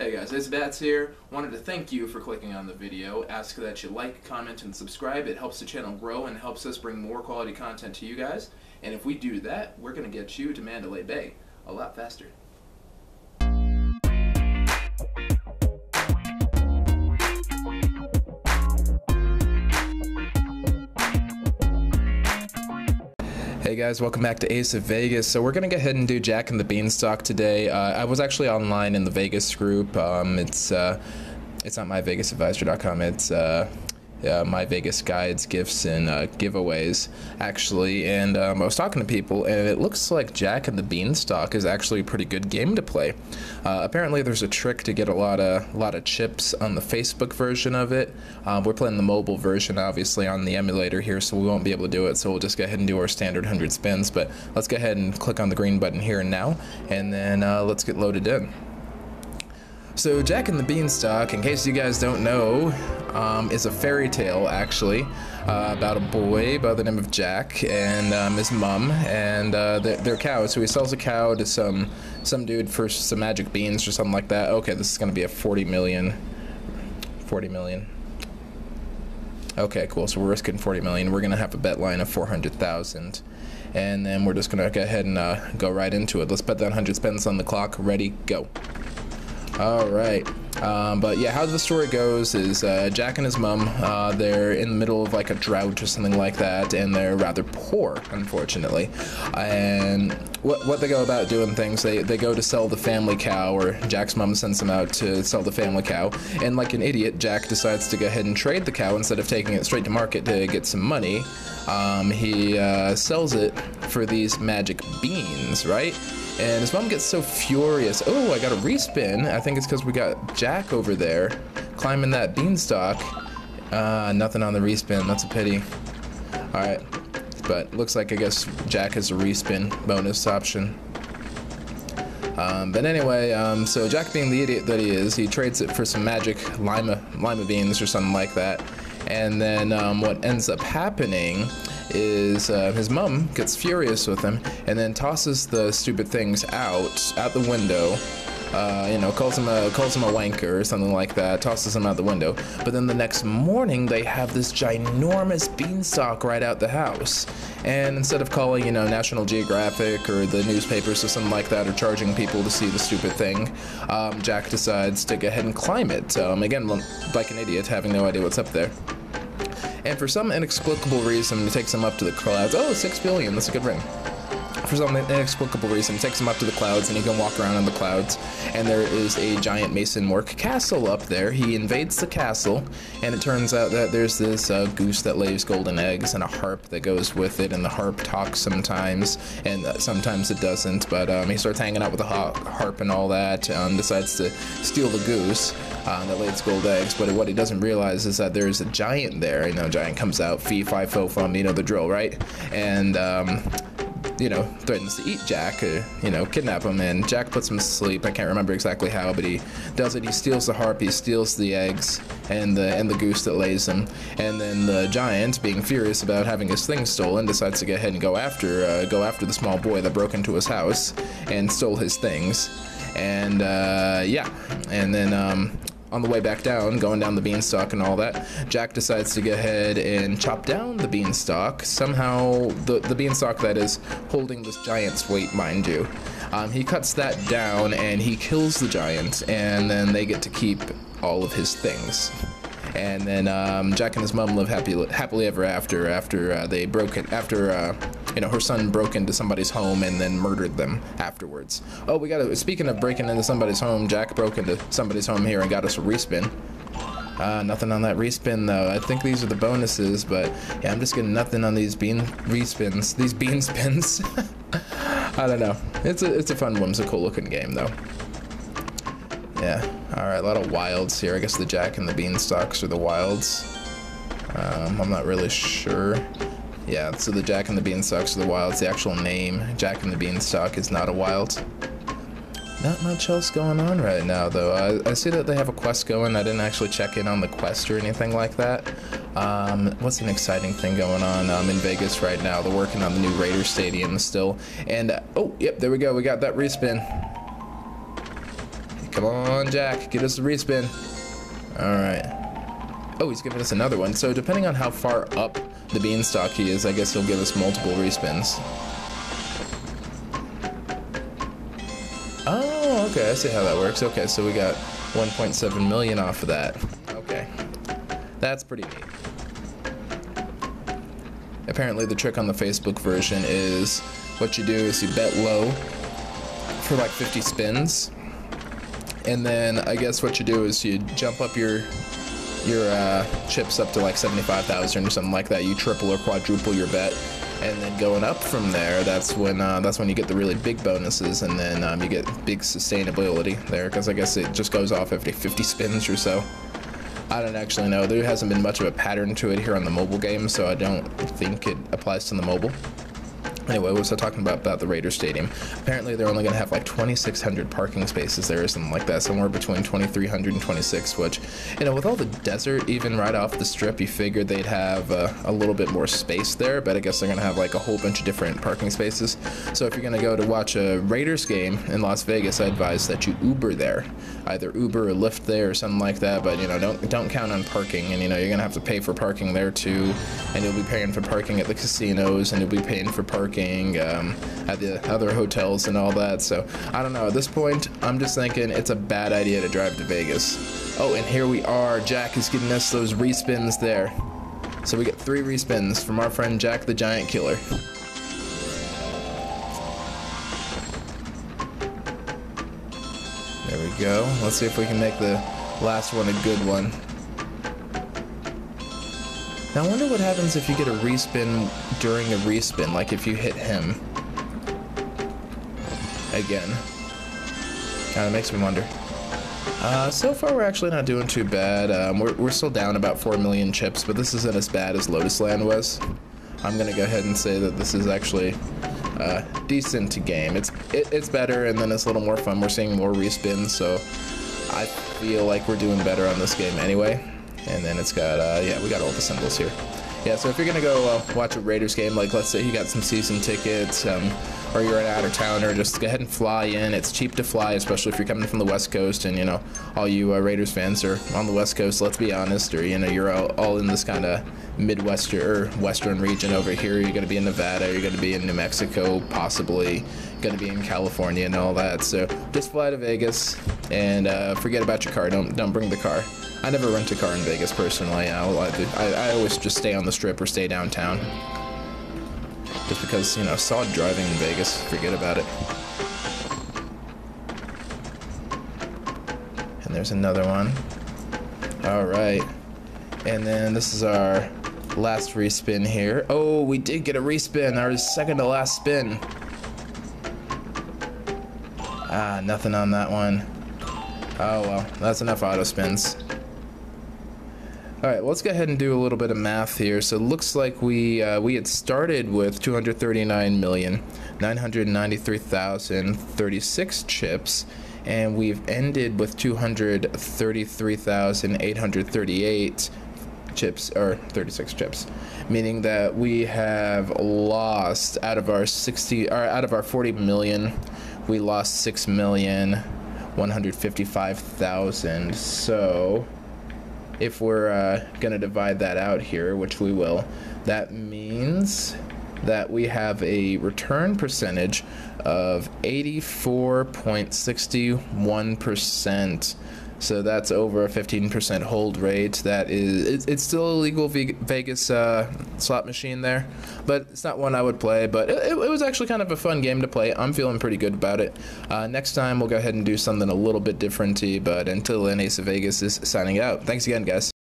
Hey guys, it's Bats here. Wanted to thank you for clicking on the video. Ask that you like, comment, and subscribe. It helps the channel grow and helps us bring more quality content to you guys. And if we do that, we're going to get you to Mandalay Bay a lot faster. Hey guys, welcome back to Ace of Vegas. So we're gonna go ahead and do Jack and the Beanstalk today. I was actually online in the Vegas group. It's not myvegasadvisor.com. It's MyVegas guides, gifts, and giveaways, actually. And I was talking to people, and it looks like Jack and the Beanstalk is actually a pretty good game to play. Apparently, there's a trick to get a lot of chips on the Facebook version of it. We're playing the mobile version, obviously, on the emulator here, so we won't be able to do it. So we'll just go ahead and do our standard 100 spins. But let's go ahead and click on the green button here and now, and then let's get loaded in. So Jack and the Beanstalk, in case you guys don't know, is a fairy tale, actually, about a boy by the name of Jack and his mom and their cow. So he sells a cow to some dude for some magic beans or something like that. Okay, this is going to be a 40 million. Okay, cool. So we're risking 40 million. We're going to have a bet line of 400,000. And then we're just going to go ahead and go right into it. Let's bet that 100 spins on the clock. Ready, go. All right, but yeah, how the story goes is Jack and his mom, they're in the middle of like a drought or something like that, and they're rather poor, unfortunately. And what they go about doing things, they go to sell the family cow, or Jack's mom sends them out to sell the family cow, and like an idiot, Jack decides to go ahead and trade the cow instead of taking it straight to market to get some money. He sells it for these magic beans, right? And his mom gets so furious. Oh, I got a respin. I think it's because we got Jack over there climbing that beanstalk. Nothing on the respin. That's a pity. All right, but looks like I guess Jack has a respin bonus option. But anyway, so Jack, being the idiot that he is, he trades it for some magic lima beans or something like that. And then what ends up happening is his mom gets furious with him and then tosses the stupid things out the window. You know, calls him a wanker or something like that, tosses him out the window. But then the next morning they have this ginormous beanstalk right out the house. And instead of calling, you know, National Geographic or the newspapers or something like that, or charging people to see the stupid thing, Jack decides to go ahead and climb it. Again, like an idiot, having no idea what's up there. And for some inexplicable reason, it takes him up to the clouds. Oh, 6 billion, that's a good ring. For some inexplicable reason, it takes him up to the clouds, and he can walk around in the clouds. And there is a giant masonwork castle up there. He invades the castle, and it turns out that there's this goose that lays golden eggs, and a harp that goes with it, and the harp talks sometimes, and sometimes it doesn't. But he starts hanging out with the harp and all that, decides to steal the goose that lays gold eggs. But what he doesn't realize is that there's a giant there. You know, giant comes out, fee, fi, fo, fum, you know the drill, right? And you know, threatens to eat Jack, you know, kidnap him, and Jack puts him to sleep. I can't remember exactly how, but he does it. He steals the harp, he steals the eggs, and the goose that lays them. And then the giant, being furious about having his things stolen, decides to go ahead and go after the small boy that broke into his house and stole his things. And yeah, and then on the way back down, going down the beanstalk and all that, Jack decides to go ahead and chop down the beanstalk. Somehow, the beanstalk that is holding this giant's weight, mind you. He cuts that down and he kills the giant, and then they get to keep all of his things. And then Jack and his mom live happily ever after you know, her son broke into somebody's home and then murdered them afterwards. Oh, speaking of breaking into somebody's home, Jack broke into somebody's home here and got us a respin. Nothing on that respin though. I think these are the bonuses, but yeah, I'm just getting nothing on these bean spins. I don't know. It's a fun, whimsical looking game though. Yeah, alright, a lot of wilds here. I guess the Jack and the Beanstalks are the wilds. I'm not really sure. Yeah, so the Jack and the Beanstalks are the wilds. The actual name, Jack and the Beanstalk, is not a wild. Not much else going on right now, though. I see that they have a quest going. I didn't actually check in on the quest or anything like that. What's an exciting thing going on in Vegas right now? They're working on the new Raiders Stadium still. And, oh, yep, there we go. We got that respin. Come on, Jack. Get us the respin. All right. Oh, he's giving us another one. So depending on how far up the Beanstalk he is, I guess he'll give us multiple respins. Oh, okay. I see how that works. Okay, so we got 1.7 million off of that. Okay. That's pretty neat. Apparently the trick on the Facebook version is what you do is you bet low for like 50 spins, and then I guess what you do is you jump up your chips up to like 75,000 or something like that. You triple or quadruple your bet, and then going up from there, that's when you get the really big bonuses, and then you get big sustainability there, because I guess it just goes off every 50 spins or so. I don't actually know. There hasn't been much of a pattern to it here on the mobile game, so I don't think it applies to the mobile. Anyway, we were talking about the Raiders Stadium. Apparently, they're only going to have like 2,600 parking spaces there or something like that, somewhere between 2,300 and 26, which, you know, with all the desert, even right off the strip, you figured they'd have a little bit more space there, but I guess they're going to have like a whole bunch of different parking spaces. So if you're going to go to watch a Raiders game in Las Vegas, I advise that you Uber there. Either Uber or Lyft there or something like that, but, you know, don't count on parking, and, you know, you're going to have to pay for parking there too, and you'll be paying for parking at the casinos, and you'll be paying for parking at the other hotels and all that. So I don't know, at this point I'm just thinking it's a bad idea to drive to Vegas. Oh, and here we are. Jack is getting us those respins there, so we get 3 respins from our friend Jack the Giant Killer. There we go. Let's see if we can make the last one a good one. Now I wonder what happens if you get a respin during a respin, like if you hit him again. Kind of makes me wonder. So far we're actually not doing too bad. We're still down about 4 million chips, but this isn't as bad as Lotus Land was. I'm gonna go ahead and say that this is actually decent game. It's better, and then it's a little more fun. We're seeing more respins, so I feel like we're doing better on this game anyway. And then it's got, yeah, we got all the symbols here. Yeah, so if you're gonna go watch a Raiders game, like let's say you got some season tickets, or you're an out-of-towner, just go ahead and fly in. It's cheap to fly, especially if you're coming from the West Coast, and, you know, all you Raiders fans are on the West Coast, let's be honest, or, you know, you're all in this kind of Midwestern or Western region over here. You're gonna be in Nevada, you're gonna be in New Mexico, possibly gonna be in California and all that. So just fly to Vegas and forget about your car. Don't bring the car. I never rent a car in Vegas personally. I always just stay on the strip or stay downtown. Just because, you know, solid driving in Vegas, forget about it. And there's another one. Alright. And then this is our last respin here. Oh, we did get a respin, our second to last spin. Ah, nothing on that one. Oh well, that's enough auto spins. Alright, let's go ahead and do a little bit of math here. So it looks like we had started with 239,993,036 chips, and we've ended with 233,838 chips, or 36 chips, meaning that we have lost out of our 40 million, we lost 6,155,000. So if we're gonna divide that out here, which we will, that means that we have a return percentage of 84.61%. So that's over a 15% hold rate. That is, it's still a legal Vegas slot machine there, but it's not one I would play. But it was actually kind of a fun game to play. I'm feeling pretty good about it. Next time we'll go ahead and do something a little bit different. But until then, Ace of Vegas is signing out. Thanks again, guys.